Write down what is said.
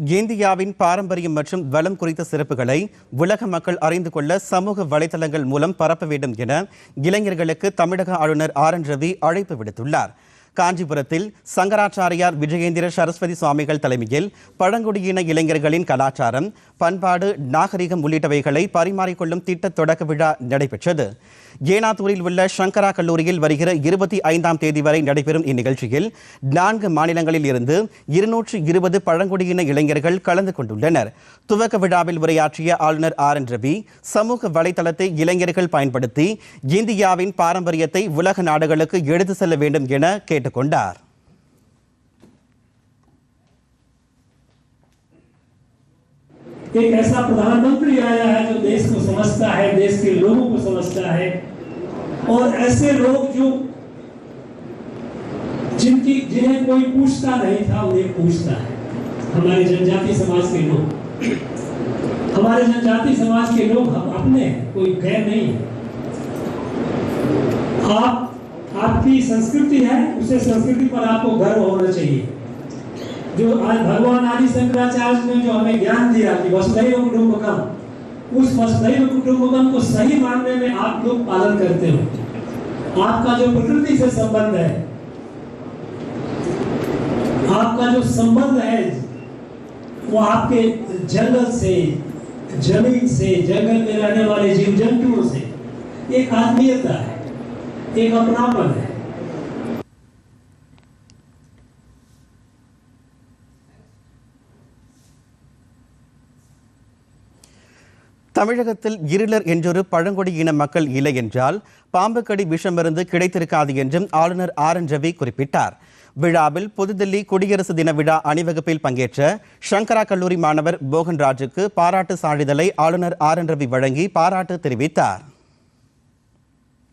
இந்தியாவின் பாரம்பரியம் மற்றும் வளம் குறித்த சிறப்புகளை உலக மக்கள் அறிந்து கொள்ள சமூக வலைதளங்கள் மூலம் பரப்ப வேண்டும் என இளைஞர்களுக்கு தமிழக ஆளுநர் RN ரவி அழைப்பு விடுத்துள்ளார். காஞ்சிபுரத்தில் சங்கராச்சாரியார் விஜயேந்திர சரஸ்வதி சுவாமிகள் தலைமையில் பழங்குடியின இளைஞர்களின் கலாச்சாரம், பண்பாடு, நாகரிகம் உள்ளிட்டவைகளை பரிமாறிக்கொள்ளும் திட்ட தொடக்க விழா நடைபெற்றது. ஏனாத்தூரில் உள்ள சங்கரா கல்லூரியில் வருகிற 25ஆம் தேதி வரை நடைபெறும் இந்நிகழ்ச்சியில் 4 மாநிலங்களில் இருந்து 220 பழங்குடியின இளைஞர்கள் கலந்து கொண்டுள்ளனர். துவக்க விழாவில் உரையாற்றிய ஆளுநர் RN ரவி சமூக வலைதளத்தை இளைஞர்கள் பயன்படுத்தி இந்தியாவின் பாரம்பரியத்தை உலக நாடுகளுக்கு எடுத்து செல்ல வேண்டும் என கேட்டுக்கொண்டார். एक ऐसा प्रधानमंत्री आया है जो देश को समझता है, देश के लोगों को समझता है, और ऐसे लोग जो जिन्हें कोई पूछता नहीं था उन्हें पूछता है. हमारे जनजाति समाज के लोग, हमारे जनजाति समाज के लोग हम अपने हैं, कोई गैर नहीं है. आपकी संस्कृति है, उसे संस्कृति पर आपको गर्व होना चाहिए. जो आज भगवान आदि शंकराचार्य ने जो हमें ज्ञान दिया कि वसुधैव कुटुंबकम, उस वसुधैव कुटुंबकम को सही मानने में आप लोग पालन करते हो. आपका जो प्रकृति से संबंध है, आपका जो संबंध है वो आपके जंगल से, जमीन से, जंगल में रहने वाले जीव जंतुओं से एक आत्मीयता है, एक अपनापन है. தமிழகத்தில் இருளர் என்றொரு பழங்குடியின மக்கள் இல்லை என்றால் பாம்பு கடி விஷமருந்து கிடைத்திருக்காது என்றும் ஆளுநர் RN ரவி குறிப்பிட்டார். விழாவில் புதுதில்லி குடியரசு தின விழா அணிவகுப்பில் பங்கேற்ற சங்கரா கல்லூரி மாணவர் போகன்ராஜுக்கு பாராட்டு சான்றிதழை ஆளுநர் RN ரவி வழங்கி பாராட்டு தெரிவித்தார்.